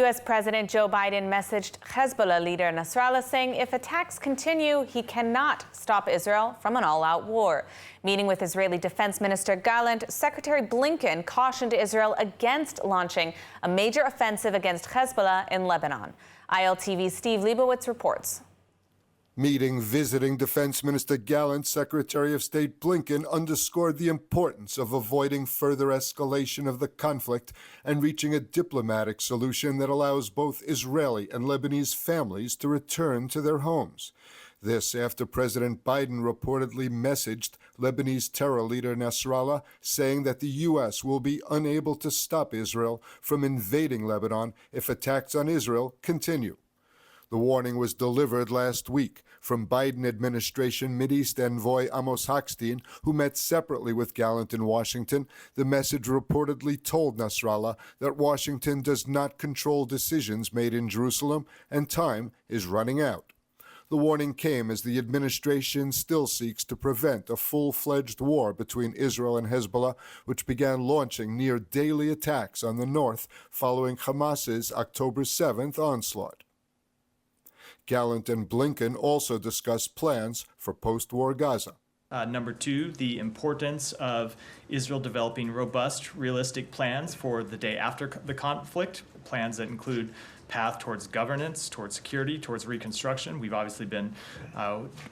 U.S. President Joe Biden messaged Hezbollah leader Nasrallah, saying if attacks continue, he cannot stop Israel from an all-out war. Meeting with Israeli Defense Minister Gallant, Secretary Blinken cautioned Israel against launching a major offensive against Hezbollah in Lebanon. ILTV's Steve Leibowitz reports. Meeting visiting Defense Minister Gallant, Secretary of State Blinken underscored the importance of avoiding further escalation of the conflict and reaching a diplomatic solution that allows both Israeli and Lebanese families to return to their homes. This after President Biden reportedly messaged Lebanese terror leader Nasrallah, saying that the U.S. will be unable to stop Israel from invading Lebanon if attacks on Israel continue. The warning was delivered last week from Biden administration Mideast envoy Amos Hochstein, who met separately with Gallant in Washington. The message reportedly told Nasrallah that Washington does not control decisions made in Jerusalem and time is running out. The warning came as the administration still seeks to prevent a full-fledged war between Israel and Hezbollah, which began launching near daily attacks on the north following Hamas's October 7th onslaught. Gallant and Blinken also discussed plans for post-war Gaza. Number two, the importance of Israel developing robust, realistic plans for the day after the conflict, plans that include path towards governance, towards security, towards reconstruction. We've obviously been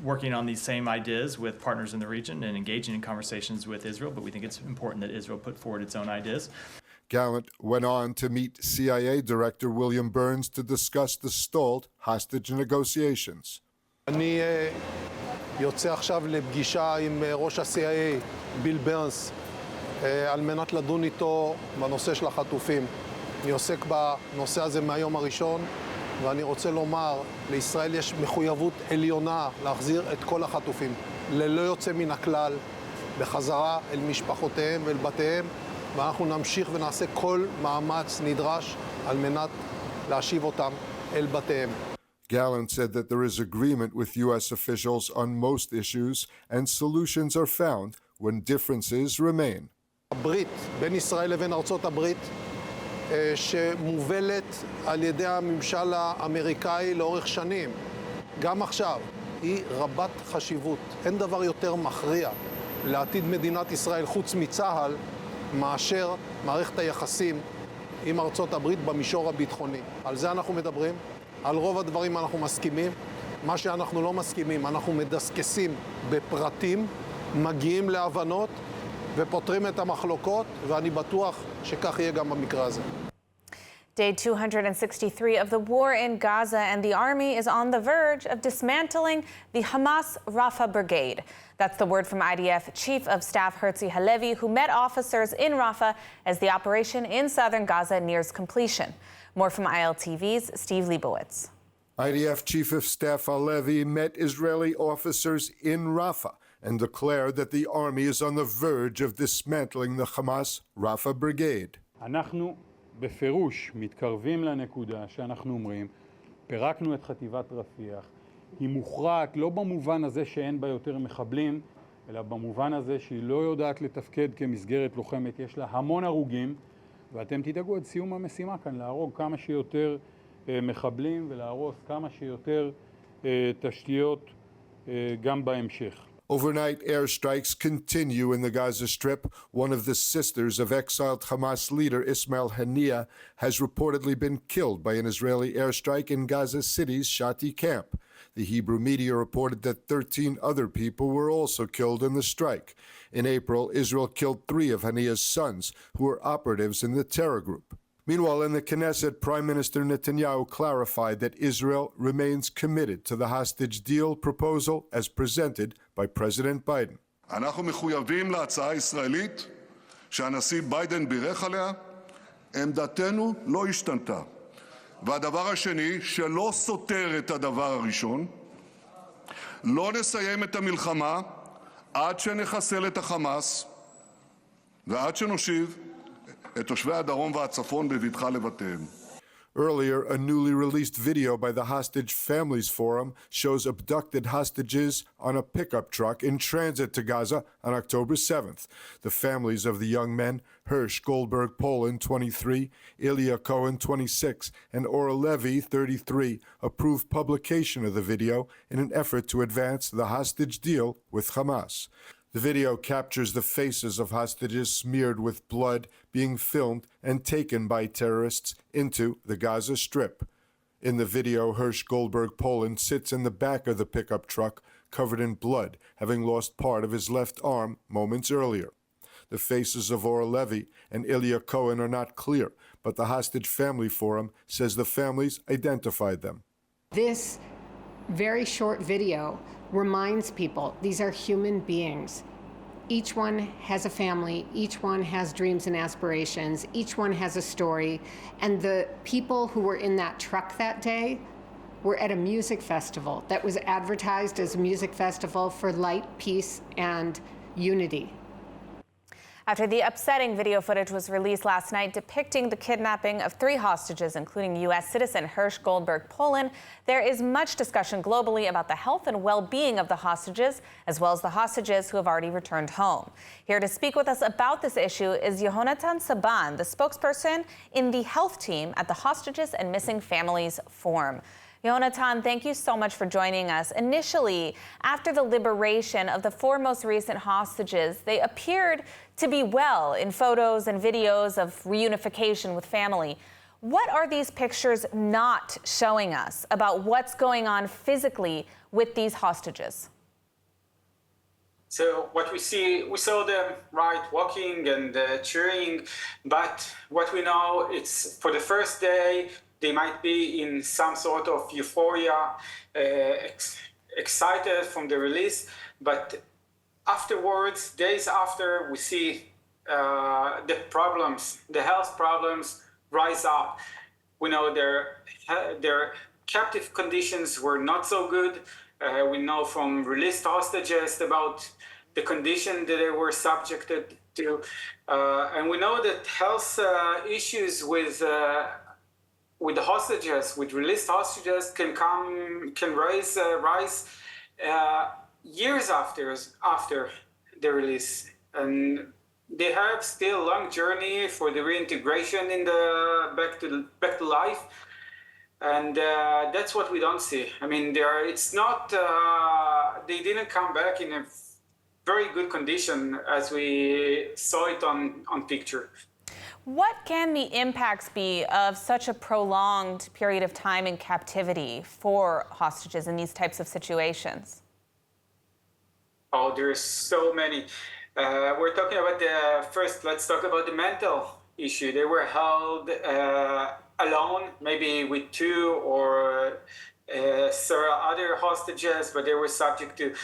working on these same ideas with partners in the region and engaging in conversations with Israel, but we think it's important that Israel put forward its own ideas. Gallant went on to meet CIA Director William Burns to discuss the stalled hostage negotiations. אני יוצא עכשיו לפגישה עם ראש ה-CIA, ביל ברנס, על מנת לדון איתו בנושא של החטופים. אני עוסק בנושא הזה מהיום הראשון, ואני רוצה לומר, לישראל יש מחויבות עליונה להחזיר את כל החטופים, ללא יוצא מן הכלל, בחזרה אל משפחותיהם ואל בתיהם, ואנחנו נמשיך ונעשה כל מאמץ נדרש על מנת להשיב אותם אל בתיהם. Gallant said that there is agreement with U.S. officials on most issues and solutions are found when differences remain. הברית בין ישראל לבין ארצות הברית שמובלת על ידי הממשל האמריקאי לאורך שנים, גם עכשיו, היא רבת חשיבות. אין דבר יותר מכריע לעתיד מדינת ישראל חוץ מצה"ל מאשר מערכת היחסים עם ארצות הברית במישור הביטחוני. על זה אנחנו מדברים. על רוב הדברים אנחנו מסכימים. מה שאנחנו לא מסכימים, אנחנו מדסקסים בפרטים, מגיעים להבנות ופותרים את המחלוקות, ואני בטוח שכך יהיה גם במקרה הזה. Day 263 of the war in Gaza, and the army is on the verge of dismantling the Hamas Rafah brigade. That's the word from IDF Chief of Staff Herzi Halevi, who met officers in Rafah as the operation in southern Gaza nears completion. More from ILTV's Steve Leibowitz. IDF Chief of Staff Halevi met Israeli officers in Rafah and declared that the army is on the verge of dismantling the Hamas Rafah brigade. אנחנו בפירוש מתקרבים לנקודה שאנחנו אומרים, פירקנו את חטיבת רפיח, היא מוכרעת לא במובן הזה שאין בה יותר מחבלים, אלא במובן הזה שהיא לא יודעת לתפקד כמסגרת לוחמת, יש לה המון הרוגים, ואתם תדאגו עד סיום המשימה כאן, להרוג כמה שיותר מחבלים ולהרוס כמה שיותר תשתיות גם בהמשך. Overnight airstrikes continue in the Gaza Strip. One of the sisters of exiled Hamas leader Ismail Haniyeh has reportedly been killed by an Israeli airstrike in Gaza City's Shati camp. The Hebrew media reported that 13 other people were also killed in the strike. In April, Israel killed 3 of Haniyeh's sons, who were operatives in the terror group. Meanwhile, in the Knesset, Prime Minister Netanyahu clarified that Israel remains committed to the hostage deal proposal as presented by President Biden. אנחנו מחויבים להצעה הישראלית שהנשיא ביידן בירך עליה. עמדתנו לא השתנתה. והדבר השני, שלא סותר את הדבר הראשון, לא נסיים את המלחמה עד שנחסל את החמאס ועד שנושיב את תושבי הדרום והצפון בבטחה לבתיהם. Earlier, a newly released video by the Hostage Families Forum shows abducted hostages on a pickup truck in transit to Gaza on October 7th. The families of the young men, Hersh Goldberg Poland, 23, Ilya Cohen, 26, and Ora Levy, 33, approved publication of the video in an effort to advance the hostage deal with Hamas. The video captures the faces of hostages smeared with blood being filmed and taken by terrorists into the Gaza Strip. In the video, Hersh Goldberg Poland sits in the back of the pickup truck covered in blood, having lost part of his left arm moments earlier. The faces of Ora Levy and Ilya Cohen are not clear, but the Hostage Family Forum says the families identified them. This very short video reminds people these are human beings. Each one has a family, each one has dreams and aspirations, each one has a story, and the people who were in that truck that day were at a music festival that was advertised as a music festival for light, peace, and unity. After the upsetting video footage was released last night depicting the kidnapping of 3 hostages, including U.S. citizen Hersh Goldberg Poland, there is much discussion globally about the health and well-being of the hostages, as well as the hostages who have already returned home. Here to speak with us about this issue is Yehonatan Saban, the spokesperson in the health team at the Hostages and Missing Families Forum. Yehonatan, thank you so much for joining us. Initially, after the liberation of the 4 most recent hostages, they appeared to be well in photos and videos of reunification with family. What are these pictures not showing us about what's going on physically with these hostages? So what we saw them, right, walking and cheering, but what we know, it's for the first day, they might be in some sort of euphoria, excited from the release, but afterwards, days after, we see the problems, the health problems rise up. We know their captive conditions were not so good. We know from released hostages about the condition that they were subjected to. And we know that health issues with the hostages, with released hostages, can rise years after the release, and they have still a long journey for the reintegration in the back to life, and that's what we don't see. I mean, it's not they didn't come back in a very good condition as we saw it on picture. What can the impacts be of such a prolonged period of time in captivity for hostages in these types of situations? Oh, there's so many. We're talking about let's talk about the mental issue. They were held alone, maybe with 2 or several other hostages, but they were subject to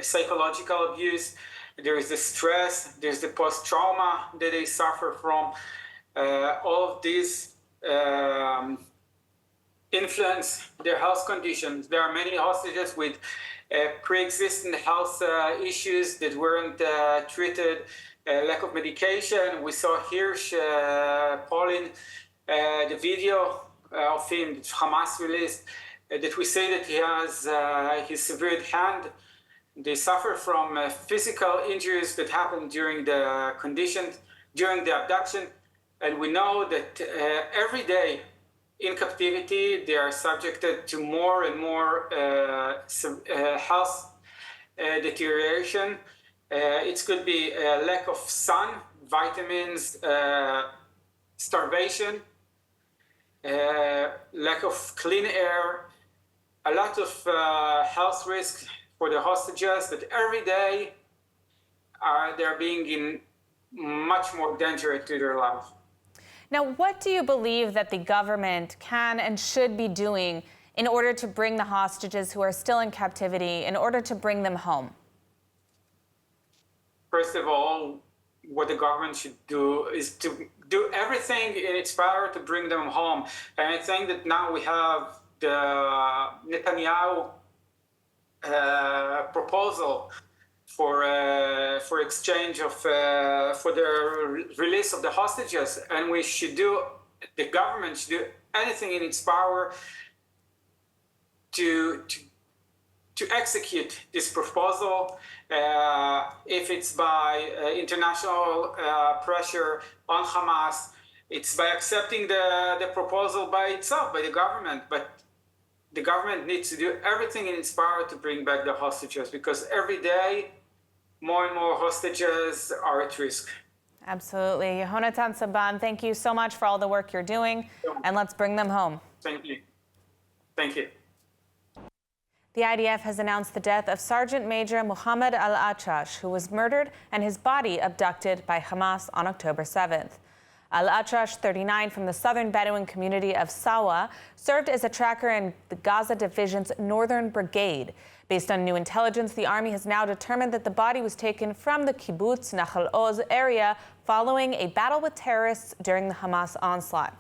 psychological abuse. There is the stress, there's the post-trauma that they suffer from. All of these influence their health conditions. There are many hostages with pre-existing health issues that weren't treated, lack of medication. We saw Hersh Poland, the video of him that Hamas released, that we say that he has his severed hand. They suffer from physical injuries that happened during the abduction. And we know that every day in captivity, they are subjected to more and more health deterioration. It could be lack of sun, vitamins, starvation, lack of clean air, a lot of health risks for the hostages that every day they're being in much more danger to their life. Now, what do you believe that the government can and should be doing in order to bring the hostages who are still in captivity, in order to bring them home? First of all, what the government should do is to do everything in its power to bring them home. And I think that now we have the Netanyahu proposal for exchange of for the release of the hostages, and we should do the government should do anything in its power to execute this proposal, if it's by international pressure on Hamas, it's by accepting the proposal by itself, by the government. But the government needs to do everything in its power to bring back the hostages, because every day, more and more hostages are at risk. Absolutely. Yehonatan Saban, thank you so much for all the work you're doing, and let's bring them home. Thank you. Thank you. The IDF has announced the death of Sergeant Major Mohammed al-Atrash, who was murdered and his body abducted by Hamas on October 7th. Al-Atrash, 39, from the southern Bedouin community of Sawa, served as a tracker in the Gaza Division's Northern Brigade. Based on new intelligence, the army has now determined that the body was taken from the kibbutz Nachal Oz area following a battle with terrorists during the Hamas onslaught.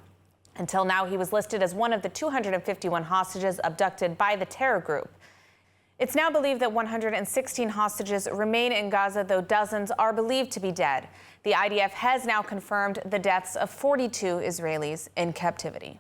Until now, he was listed as one of the 251 hostages abducted by the terror group. It's now believed that 116 hostages remain in Gaza, though dozens are believed to be dead. The IDF has now confirmed the deaths of 42 Israelis in captivity.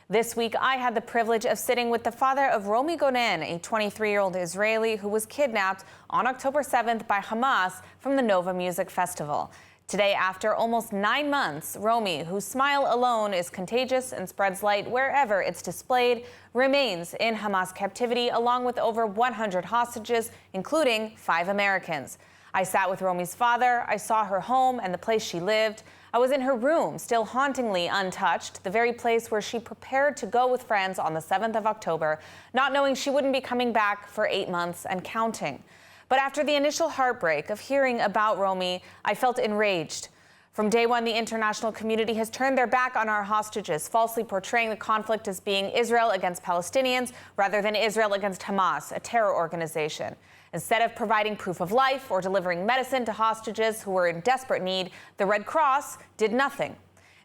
This week, I had the privilege of sitting with the father of Romy Gan, a 23-year-old Israeli who was kidnapped on October 7th by Hamas from the Nova Music Festival. Today, after almost 9 months, Romy, whose smile alone is contagious and spreads light wherever it's displayed, remains in Hamas captivity along with over 100 hostages, including 5 Americans. I sat with Romy's father. I saw her home and the place she lived. I was in her room, still hauntingly untouched, the very place where she prepared to go with friends on the 7th of October, not knowing she wouldn't be coming back for 8 months and counting. But after the initial heartbreak of hearing about Romy, I felt enraged. From day one, the international community has turned their back on our hostages, falsely portraying the conflict as being Israel against Palestinians rather than Israel against Hamas, a terror organization. Instead of providing proof of life or delivering medicine to hostages who were in desperate need, the Red Cross did nothing.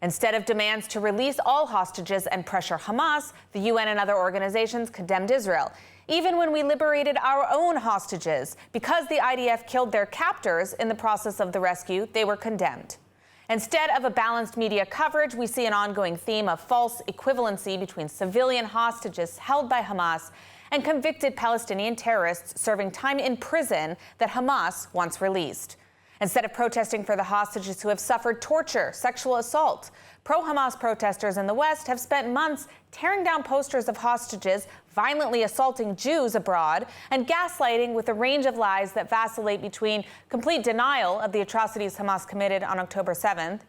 Instead of demands to release all hostages and pressure Hamas, the UN and other organizations condemned Israel. Even when we liberated our own hostages, because the IDF killed their captors in the process of the rescue, they were condemned. Instead of a balanced media coverage, we see an ongoing theme of false equivalency between civilian hostages held by Hamas and convicted Palestinian terrorists serving time in prison that Hamas once released. Instead of protesting for the hostages who have suffered torture, sexual assault, pro-Hamas protesters in the West have spent months tearing down posters of hostages, violently assaulting Jews abroad, and gaslighting with a range of lies that vacillate between complete denial of the atrocities Hamas committed on October 7th,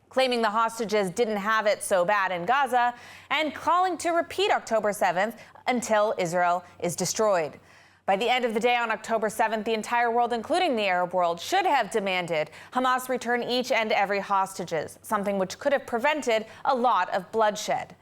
claiming the hostages didn't have it so bad in Gaza, and calling to repeat October 7th until Israel is destroyed. By the end of the day on October 7th, the entire world, including the Arab world, should have demanded Hamas return each and every hostages, something which could have prevented a lot of bloodshed.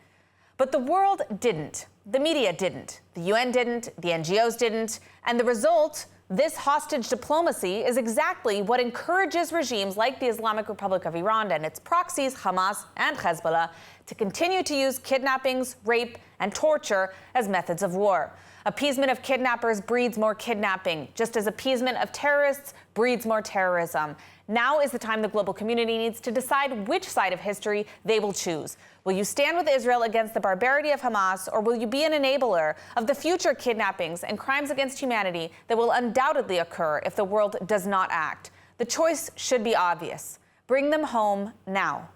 But the world didn't. The media didn't. The UN didn't. The NGOs didn't. And the result, this hostage diplomacy, is exactly what encourages regimes like the Islamic Republic of Iran and its proxies, Hamas and Hezbollah, to continue to use kidnappings, rape, and torture as methods of war. Appeasement of kidnappers breeds more kidnapping, just as appeasement of terrorists breeds more terrorism. Now is the time the global community needs to decide which side of history they will choose. Will you stand with Israel against the barbarity of Hamas, or will you be an enabler of the future kidnappings and crimes against humanity that will undoubtedly occur if the world does not act? The choice should be obvious. Bring them home now.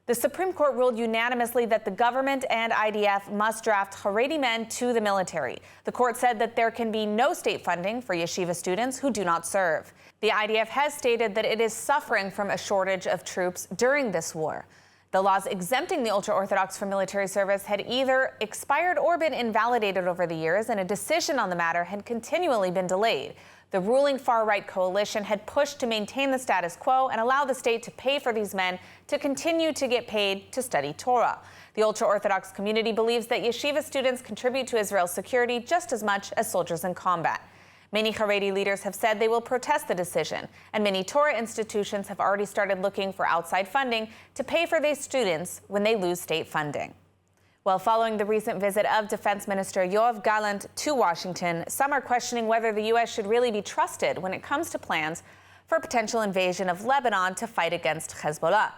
The Supreme Court ruled unanimously that the government and IDF must draft Haredi men to the military. The court said that there can be no state funding for yeshiva students who do not serve. The IDF has stated that it is suffering from a shortage of troops during this war. The laws exempting the ultra-Orthodox from military service had either expired or been invalidated over the years, and a decision on the matter had continually been delayed. The ruling far-right coalition had pushed to maintain the status quo and allow the state to pay for these men to continue to get paid to study Torah. The ultra-Orthodox community believes that yeshiva students contribute to Israel's security just as much as soldiers in combat. Many Haredi leaders have said they will protest the decision, and many Torah institutions have already started looking for outside funding to pay for these students when they lose state funding. Well, following the recent visit of Defense Minister Yoav Gallant to Washington, some are questioning whether the U.S. should really be trusted when it comes to plans for a potential invasion of Lebanon to fight against Hezbollah.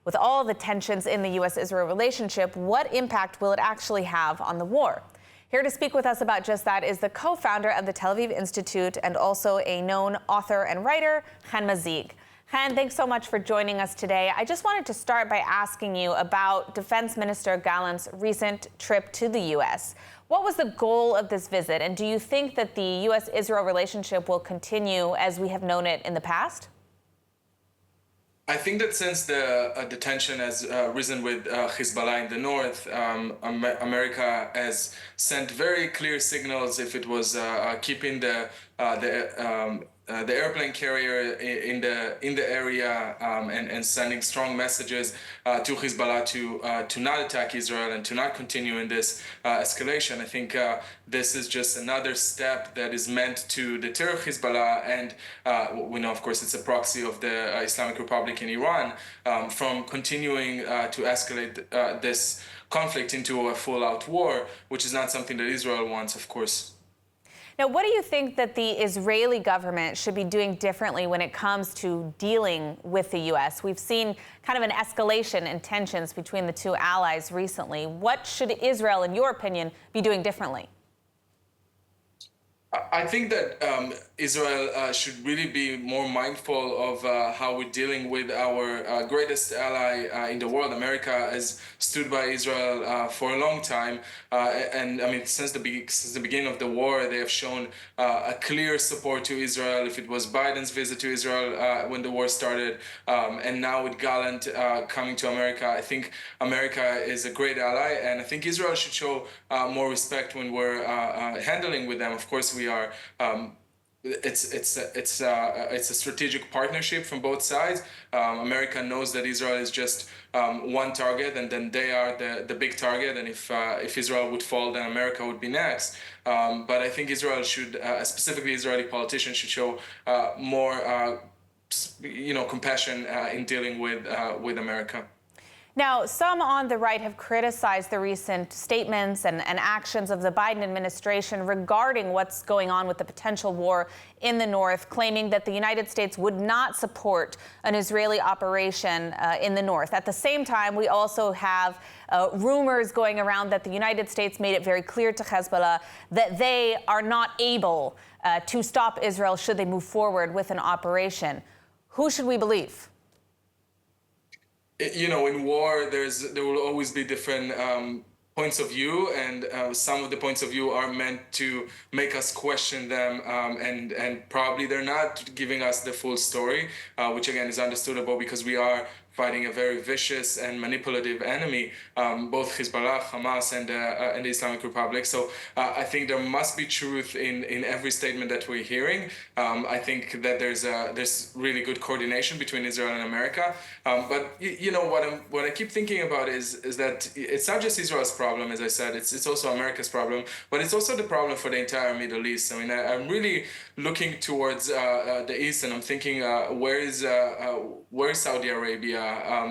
With all the tensions in the U.S.-Israel relationship, what impact will it actually have on the war? Here to speak with us about just that is the co-founder of the Tel Aviv Institute and also a known author and writer, Khen Maig. Khen, thanks so much for joining us today. I just wanted to start by asking you about Defense Minister Gallant's recent trip to the U.S. What was the goal of this visit, and do you think that the U.S.-Israel relationship will continue as we have known it in the past? I think that since the tension has risen with Hezbollah in the north, America has sent very clear signals. If it was keeping the airplane carrier in the area and sending strong messages to Hezbollah to not attack Israel and to not continue in this escalation. I think this is just another step that is meant to deter Hezbollah, and we know, of course, it's a proxy of the Islamic Republic in Iran from continuing to escalate this conflict into a full-out war, which is not something that Israel wants, of course. Now, what do you think that the Israeli government should be doing differently when it comes to dealing with the U.S.? We've seen kind of an escalation in tensions between the two allies recently. What should Israel, in your opinion, be doing differently? I think that Israel should really be more mindful of how we're dealing with our greatest ally in the world. America has stood by Israel for a long time, and I mean since the beginning of the war, they have shown a clear support to Israel. If it was Biden's visit to Israel when the war started, and now with Gallant coming to America, I think America is a great ally, and I think Israel should show more respect when we're handling with them. Of course, we are. It's a strategic partnership from both sides. America knows that Israel is just one target, and then they are the big target. And if Israel would fall, then America would be next. But I think Israel should, specifically Israeli politicians, should show more, compassion in dealing with America. Now, some on the right have criticized the recent statements and actions of the Biden administration regarding what's going on with the potential war in the north, claiming that the United States would not support an Israeli operation in the north. At the same time, we also have rumors going around that the United States made it very clear to Hezbollah that they are not able to stop Israel should they move forward with an operation. Who should we believe? In war, there will always be different points of view, and some of the points of view are meant to make us question them, and probably they're not giving us the full story, which again is understandable because we are fighting a very vicious and manipulative enemy, both Hezbollah, Hamas, and the Islamic Republic. So I think there must be truth in every statement that we're hearing. I think that there's really good coordination between Israel and America. But what I keep thinking about is that it's not just Israel's problem, as I said. It's also America's problem, but it's also the problem for the entire Middle East. I mean, I'm really looking towards the East, and I'm thinking, where is Saudi Arabia?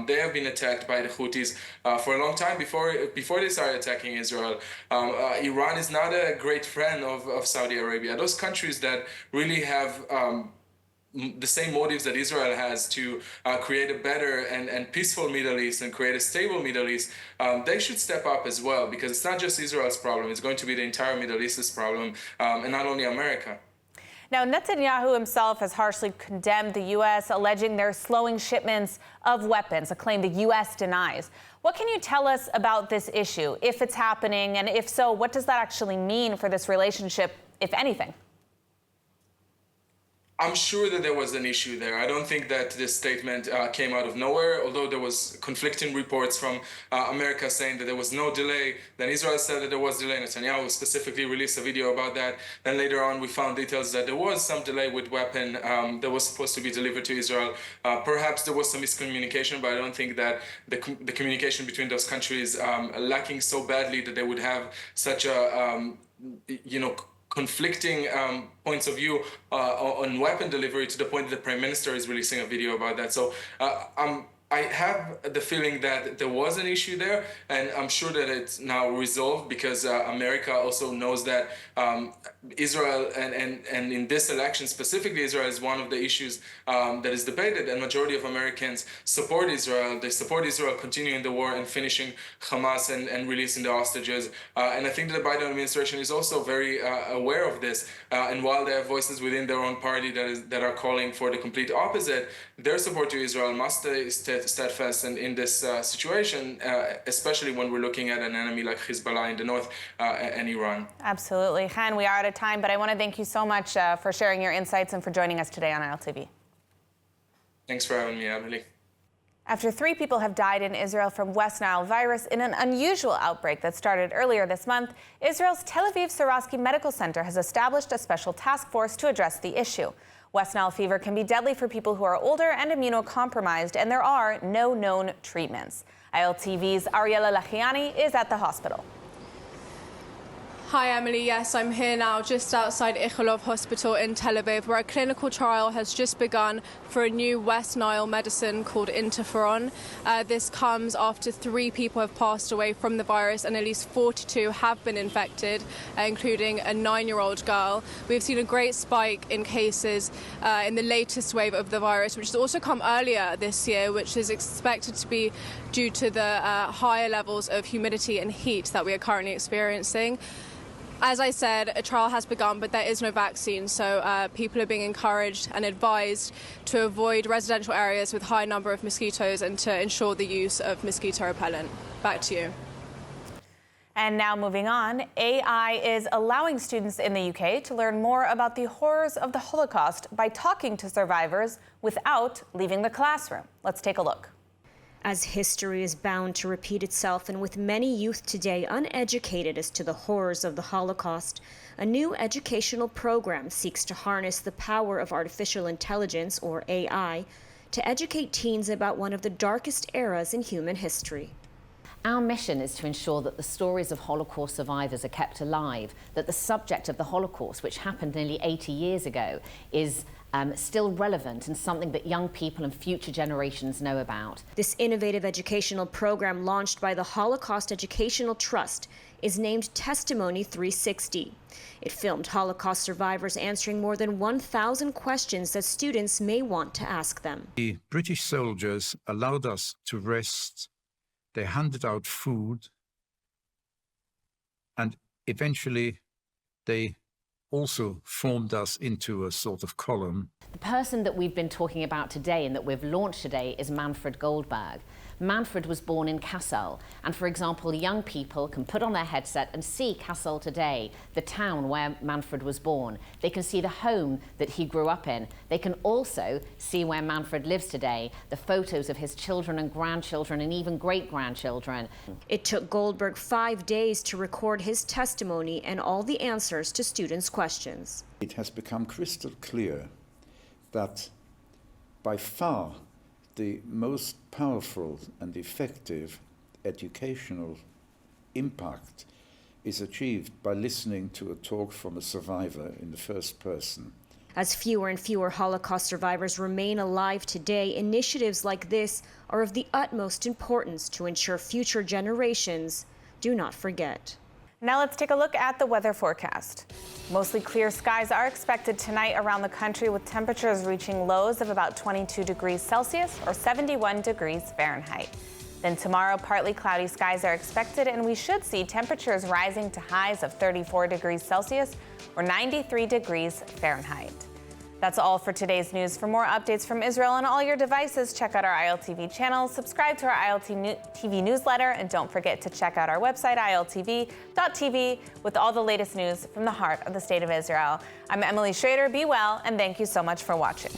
They have been attacked by the Houthis for a long time before they started attacking Israel. Iran is not a great friend of Saudi Arabia. Those countries that really have the same motives that Israel has to create a better and peaceful Middle East and create a stable Middle East, they should step up as well, because it's not just Israel's problem. It's going to be the entire Middle East's problem, and not only America. Now, Netanyahu himself has harshly condemned the U.S., alleging they're slowing shipments of weapons, a claim the U.S. denies. What can you tell us about this issue, if it's happening, and if so, what does that actually mean for this relationship, if anything? I'm sure that there was an issue there. I don't think that this statement came out of nowhere, although there was conflicting reports from America saying that there was no delay. Then Israel said that there was delay. Netanyahu specifically released a video about that. Then later on, we found details that there was some delay with weapon that was supposed to be delivered to Israel. Perhaps there was some miscommunication, but I don't think that the communication between those countries lacking so badly that they would have such a, conflicting points of view on weapon delivery to the point that the Prime Minister is releasing a video about that. So I have the feeling that there was an issue there, and I'm sure that it's now resolved because America also knows that Israel and in this election specifically, Israel is one of the issues that is debated, and majority of Americans support Israel. They support Israel continuing the war and finishing Hamas and releasing the hostages. And I think that the Biden administration is also very aware of this. And while they have voices within their own party that are calling for the complete opposite, their support to Israel must stay steadfast in this situation, especially when we're looking at an enemy like Hezbollah in the north and Iran. Absolutely. Khen, we are out of time, but I want to thank you so much for sharing your insights and for joining us today on ILTV. Thanks for having me, Emily. After 3 people have died in Israel from West Nile virus in an unusual outbreak that started earlier this month, Israel's Tel Aviv Sourasky Medical Center has established a special task force to address the issue. West Nile fever can be deadly for people who are older and immunocompromised, and there are no known treatments. ILTV's Ariella Lachiani is at the hospital. Hi Emily, yes, I'm here now just outside Ichilov Hospital in Tel Aviv, where a clinical trial has just begun for a new West Nile medicine called interferon. This comes after 3 people have passed away from the virus and at least 42 have been infected, including a 9-year-old girl. We've seen a great spike in cases in the latest wave of the virus, which has also come earlier this year, which is expected to be due to the higher levels of humidity and heat that we are currently experiencing. As I said, a trial has begun, but there is no vaccine, so people are being encouraged and advised to avoid residential areas with high number of mosquitoes and to ensure the use of mosquito repellent. Back to you. And now moving on, AI is allowing students in the UK to learn more about the horrors of the Holocaust by talking to survivors without leaving the classroom. Let's take a look. As history is bound to repeat itself, and with many youth today uneducated as to the horrors of the Holocaust, a new educational program seeks to harness the power of artificial intelligence, or AI, to educate teens about one of the darkest eras in human history. Our mission is to ensure that the stories of Holocaust survivors are kept alive, that the subject of the Holocaust, which happened nearly 80 years ago, is still relevant and something that young people and future generations know about. This innovative educational program launched by the Holocaust Educational Trust is named Testimony 360. It filmed Holocaust survivors answering more than 1,000 questions that students may want to ask them. The British soldiers allowed us to rest. They handed out food, and eventually they also formed us into a sort of column. The person that we've been talking about today and that we've launched today is Manfred Goldberg. Manfred was born in Kassel, and for example, young people can put on their headset and see Kassel today, the town where Manfred was born. They can see the home that he grew up in. They can also see where Manfred lives today, the photos of his children and grandchildren and even great-grandchildren. It took Goldberg 5 days to record his testimony and all the answers to students' questions. It has become crystal clear that by far the most powerful and effective educational impact is achieved by listening to a talk from a survivor in the first person. As fewer and fewer Holocaust survivors remain alive today, initiatives like this are of the utmost importance to ensure future generations do not forget. Now let's take a look at the weather forecast. Mostly clear skies are expected tonight around the country, with temperatures reaching lows of about 22 degrees Celsius or 71 degrees Fahrenheit. Then tomorrow, partly cloudy skies are expected, and we should see temperatures rising to highs of 34 degrees Celsius or 93 degrees Fahrenheit. That's all for today's news. For more updates from Israel on all your devices, check out our ILTV channel, subscribe to our ILTV newsletter, and don't forget to check out our website, iltv.tv, with all the latest news from the heart of the State of Israel. I'm Emily Schrader. Be well, and thank you so much for watching.